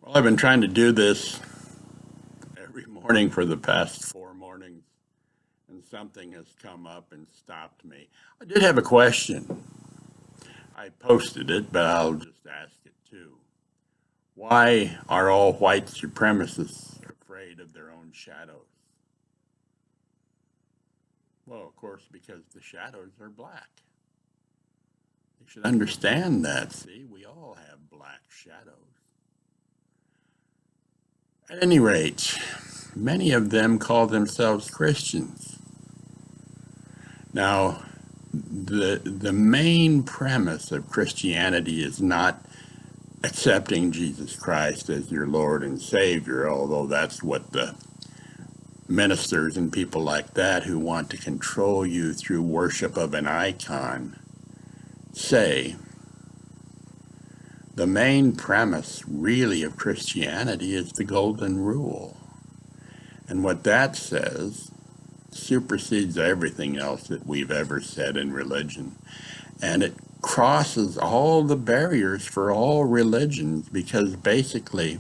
Well, I've been trying to do this every morning for the past 4 mornings, and something has come up and stopped me. I did have a question. I posted it, but I'll just ask it too. Why are all white supremacists afraid of their own shadows? Well, of course, because the shadows are black. You should understand that. See, we all have black shadows. At any rate, many of them call themselves Christians. Now, the main premise of Christianity is not accepting Jesus Christ as your Lord and Savior, although that's what the ministers and people like that who want to control you through worship of an icon say. The main premise really of Christianity is the Golden Rule. And what that says supersedes everything else that we've ever said in religion. And it crosses all the barriers for all religions, because basically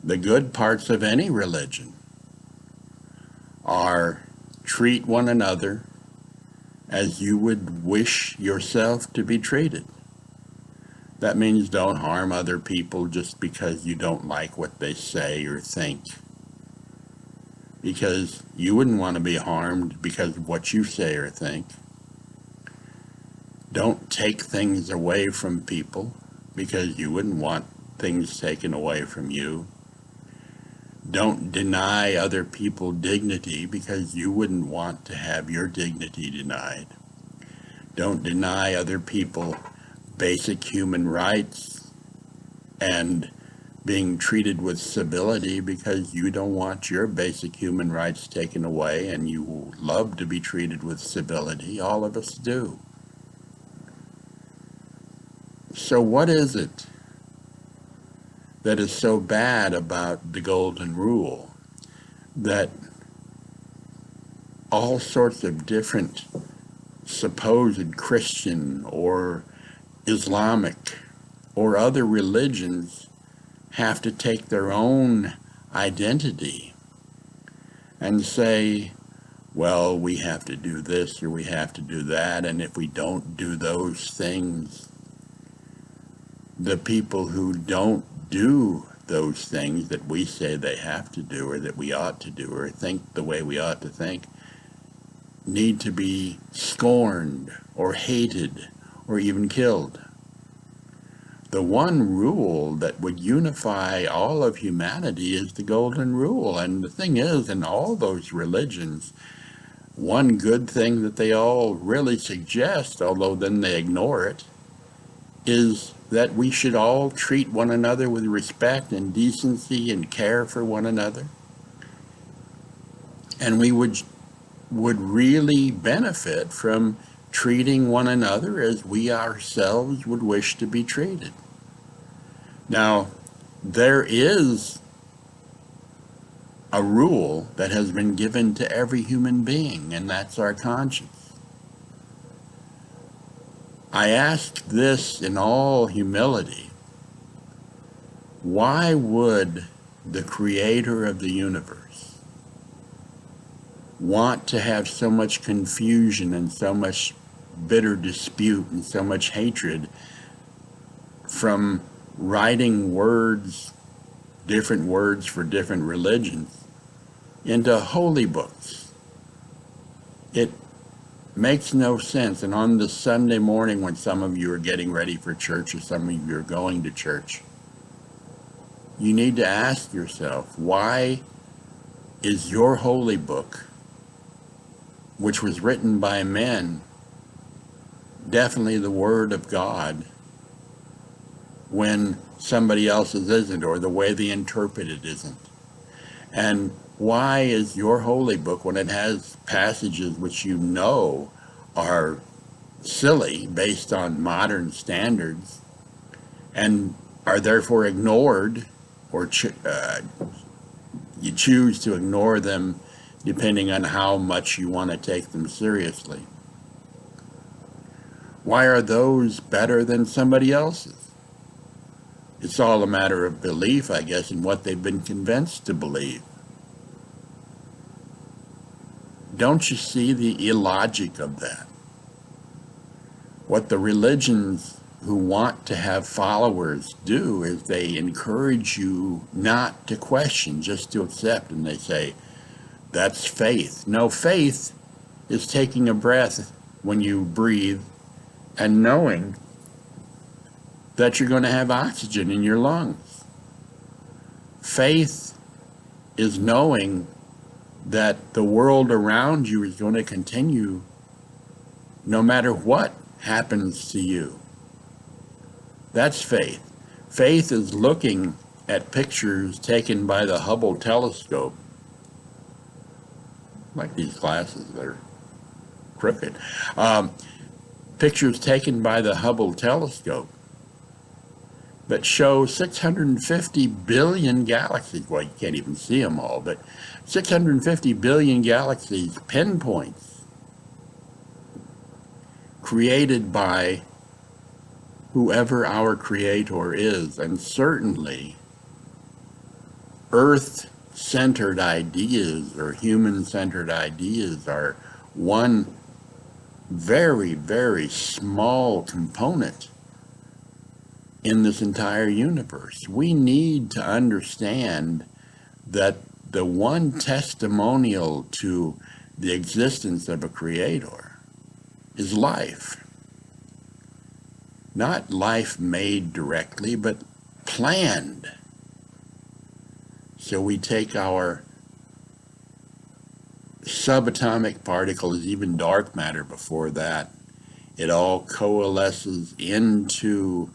the good parts of any religion are treat one another as you would wish yourself to be treated. That means don't harm other people just because you don't like what they say or think, because you wouldn't want to be harmed because of what you say or think. Don't take things away from people because you wouldn't want things taken away from you. Don't deny other people dignity because you wouldn't want to have your dignity denied. Don't deny other people basic human rights and being treated with civility because you don't want your basic human rights taken away, and you love to be treated with civility. All of us do. So what is it that is so bad about the Golden Rule that all sorts of different supposed Christian or Islamic or other religions have to take their own identity and say, well, we have to do this or we have to do that, and if we don't do those things, the people who don't do those things that we say they have to do or that we ought to do or think the way we ought to think need to be scorned or hated or even killed. The one rule that would unify all of humanity is the Golden Rule. And the thing is, in all those religions, one good thing that they all really suggest, although then they ignore it, is that we should all treat one another with respect and decency and care for one another. And we would really benefit from treating one another as we ourselves would wish to be treated. Now, there is a rule that has been given to every human being, and that's our conscience. I ask this in all humility. Why would the creator of the universe want to have so much confusion and so much bitter dispute and so much hatred from writing words, different words for different religions, into holy books? It makes no sense. And on the Sunday morning when some of you are getting ready for church or some of you are going to church, you need to ask yourself, why is your holy book, which was written by men, definitely the Word of God, when somebody else's isn't, or the way they interpret it isn't? And why is your holy book, when it has passages which you know are silly based on modern standards and are therefore ignored, or you choose to ignore them depending on how much you want to take them seriously, why are those better than somebody else's? It's all a matter of belief, I guess, in what they've been convinced to believe. Don't you see the illogic of that? What the religions who want to have followers do is they encourage you not to question, just to accept, and they say, that's faith. No, faith is taking a breath when you breathe and knowing that you're going to have oxygen in your lungs. Faith is knowing that the world around you is going to continue no matter what happens to you. That's faith. Faith is looking at pictures taken by the Hubble telescope, like these glasses that are crooked, pictures taken by the Hubble telescope that show 650 billion galaxies. Well, you can't even see them all, but 650 billion galaxies, pinpoints, created by whoever our creator is. And certainly Earth-centered ideas or human-centered ideas are one very, very small component in this entire universe. We need to understand that the one testimonial to the existence of a creator is life. Not life made directly, but planned. So we take our subatomic particles, even dark matter before that, it all coalesces into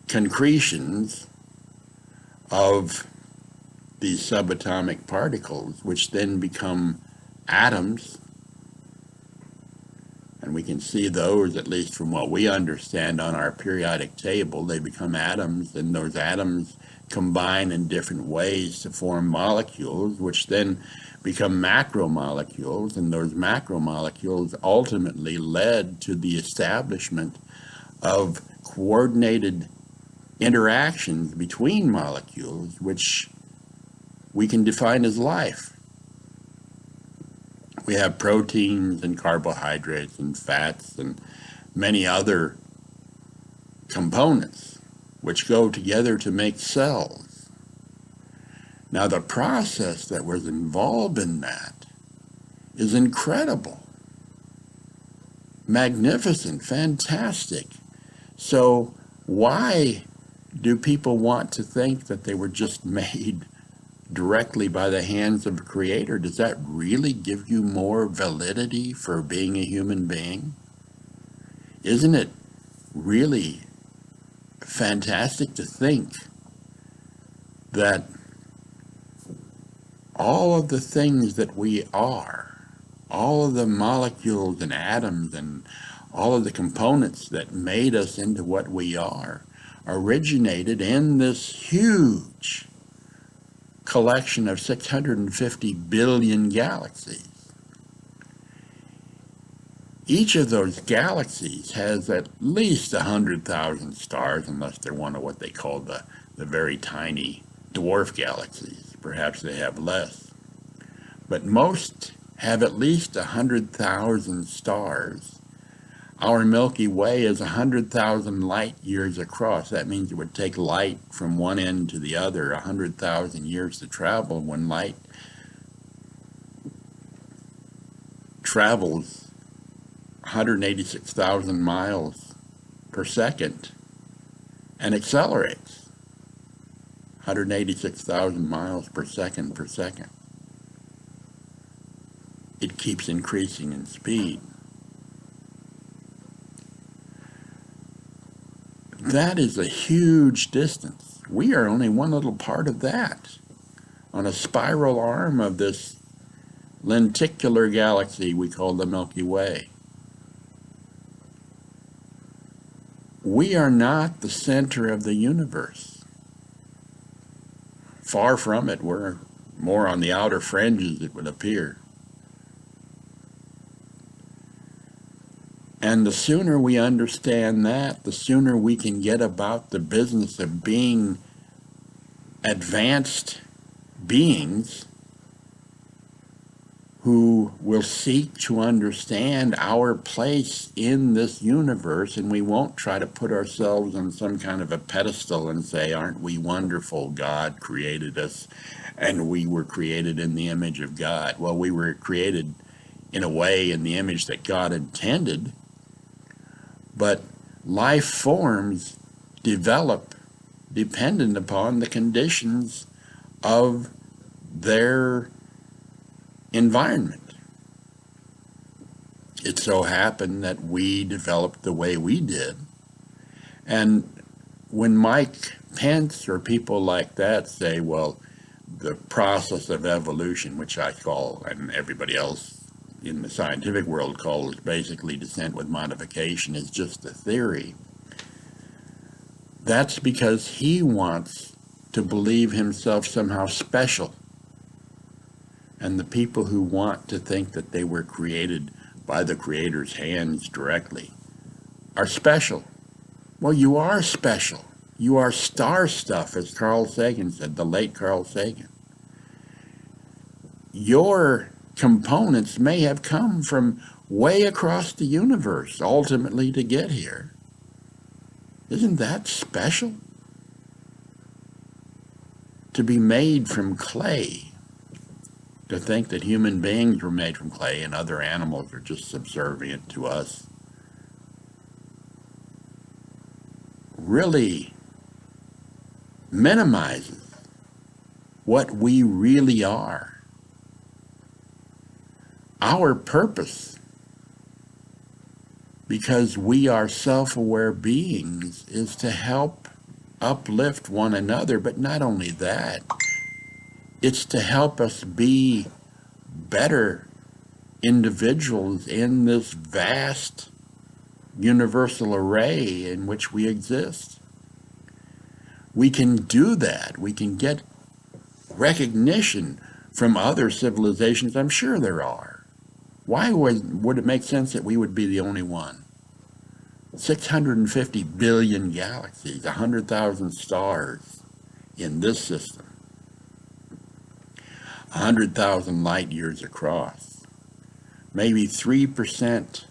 concretions of these subatomic particles, which then become atoms. And we can see those, at least from what we understand on our periodic table, they become atoms, and those atoms combine in different ways to form molecules, which then become macromolecules, and those macromolecules ultimately led to the establishment of coordinated interactions between molecules, which we can define as life. We have proteins and carbohydrates and fats and many other components which go together to make cells. Now, the process that was involved in that is incredible, magnificent, fantastic. So why do people want to think that they were just made directly by the hands of a creator? Does that really give you more validity for being a human being? Isn't it really fantastic to think that all of the things that we are, all of the molecules and atoms and all of the components that made us into what we are, originated in this huge collection of 650 billion galaxies. Each of those galaxies has at least 100,000 stars, unless they're one of what they call the very tiny dwarf galaxies. Perhaps they have less. But most have at least 100,000 stars. Our Milky Way is 100,000 light years across. That means it would take light from one end to the other 100,000 years to travel, when light travels 186,000 miles per second and accelerates 186,000 miles per second. It keeps increasing in speed. That is a huge distance. We are only one little part of that, on a spiral arm of this lenticular galaxy we call the Milky Way. We are not the center of the universe. Far from it. We're more on the outer fringes, it would appear. And the sooner we understand that, the sooner we can get about the business of being advanced beings who will seek to understand our place in this universe, and we won't try to put ourselves on some kind of a pedestal and say, aren't we wonderful? God created us, and we were created in the image of God. Well, we were created in a way in the image that God intended, but life forms develop dependent upon the conditions of their environment. It so happened that we developed the way we did. And when Mike Pence or people like that say, well, the process of evolution, which I call, and everybody else in the scientific world calls basically descent with modification, is just a theory, that's because he wants to believe himself somehow special. And the people who want to think that they were created by the Creator's hands directly are special. Well, you are special. You are star stuff, as Carl Sagan said, the late Carl Sagan. Your components may have come from way across the universe, ultimately to get here. Isn't that special? To be made from clay. To think that human beings were made from clay and other animals are just subservient to us really minimizes what we really are. Our purpose, because we are self-aware beings, is to help uplift one another, but not only that, it's to help us be better individuals in this vast universal array in which we exist. We can do that. We can get recognition from other civilizations. I'm sure there are. Why would it make sense that we would be the only one? 650 billion galaxies, 100,000 stars in this system. 100,000 light years across. Maybe 3%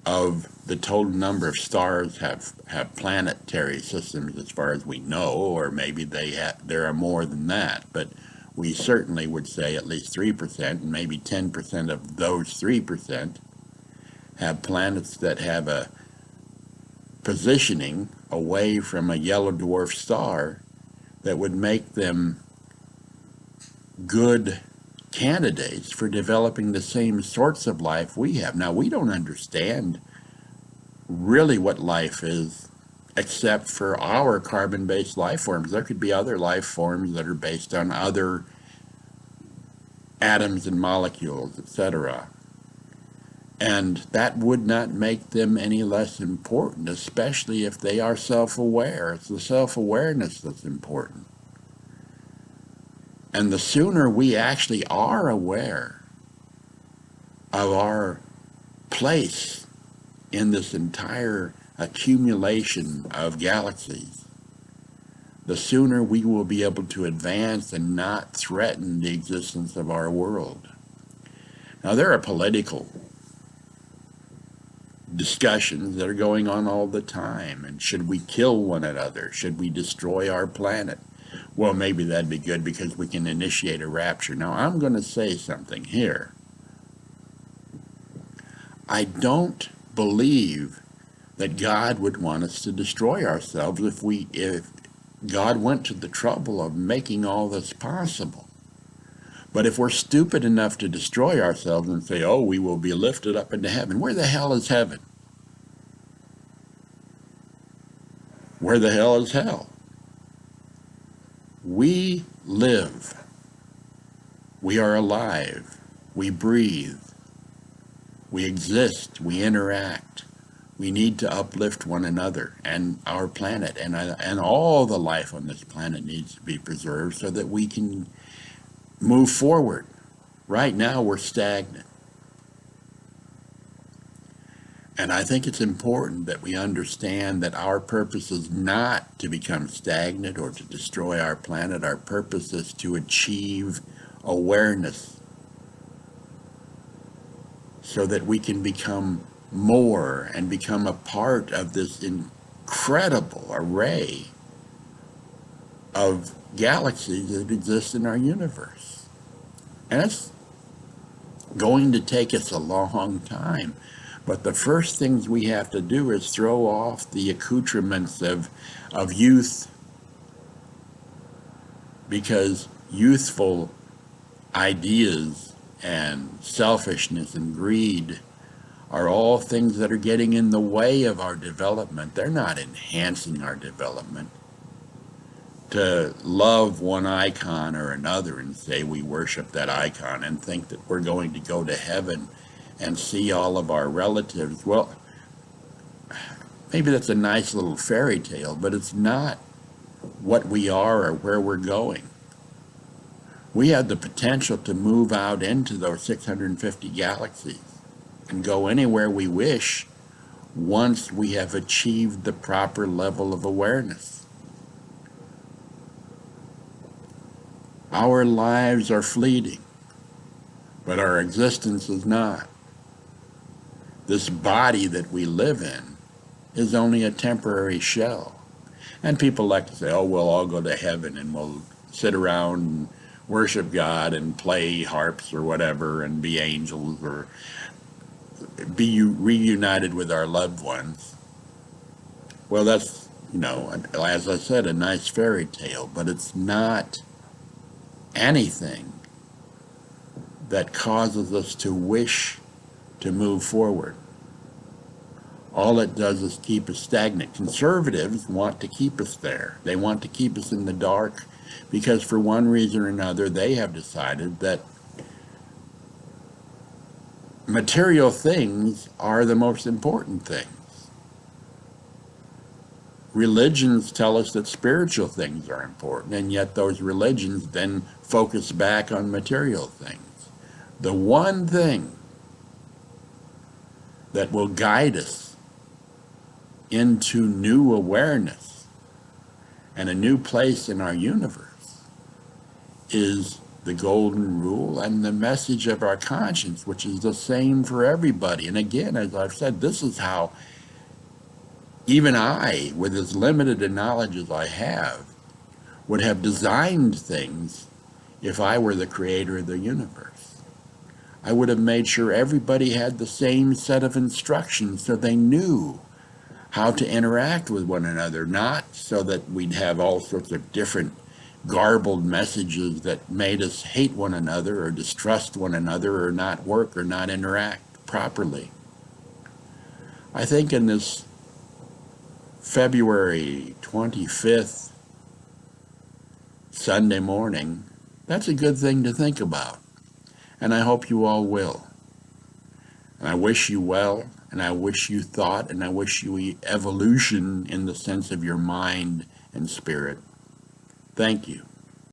of the total number of stars have planetary systems as far as we know, or maybe there are more than that, but we certainly would say at least 3%, and maybe 10% of those 3% have planets that have a positioning away from a yellow dwarf star that would make them good candidates for developing the same sorts of life we have. Now, we don't understand really what life is except for our carbon-based life forms. There could be other life forms that are based on other atoms and molecules, etc. And that would not make them any less important, especially if they are self-aware. It's the self-awareness that's important. And the sooner we actually are aware of our place in this entire accumulation of galaxies, the sooner we will be able to advance and not threaten the existence of our world. Now, there are political discussions that are going on all the time. And should we kill one another? Should we destroy our planet? Well, maybe that'd be good because we can initiate a rapture. Now, I'm going to say something here. I don't believe that God would want us to destroy ourselves if God went to the trouble of making all this possible. But if we're stupid enough to destroy ourselves and say, oh, we will be lifted up into heaven, where the hell is heaven? Where the hell is hell? We live. We are alive. We breathe. We exist. We interact. We need to uplift one another and our planet, and all the life on this planet needs to be preserved so that we can move forward. Right now we're stagnant. And I think it's important that we understand that our purpose is not to become stagnant or to destroy our planet. Our purpose is to achieve awareness so that we can become more and become a part of this incredible array of galaxies that exist in our universe. And it's going to take us a long time. But the first things we have to do is throw off the accoutrements of youth, because youthful ideas and selfishness and greed are all things that are getting in the way of our development. They're not enhancing our development. To love one icon or another and say we worship that icon and think that we're going to go to heaven and see all of our relatives, well, maybe that's a nice little fairy tale, but it's not what we are or where we're going. We have the potential to move out into those 650 galaxies and go anywhere we wish once we have achieved the proper level of awareness. Our lives are fleeting, but our existence is not. This body that we live in is only a temporary shell. And people like to say, oh, we'll all go to heaven and we'll sit around and worship God and play harps or whatever and be angels or be reunited with our loved ones. Well, that's, as I said, a nice fairy tale, but it's not anything that causes us to wish to move forward. All it does is keep us stagnant. Conservatives want to keep us there. They want to keep us in the dark because for one reason or another they have decided that material things are the most important things. Religions tell us that spiritual things are important, and yet those religions then focus back on material things. The one thing that will guide us into new awareness and a new place in our universe is the golden rule and the message of our conscience, which is the same for everybody. And again, as I've said, this is how even I, with as limited a knowledge as I have, would have designed things if I were the creator of the universe. I would have made sure everybody had the same set of instructions so they knew how to interact with one another, not so that we'd have all sorts of different garbled messages that made us hate one another or distrust one another or not work or not interact properly. I think in this February 25th Sunday morning, that's a good thing to think about. And I hope you all will. And I wish you well, and I wish you thought, and I wish you evolution in the sense of your mind and spirit. Thank you.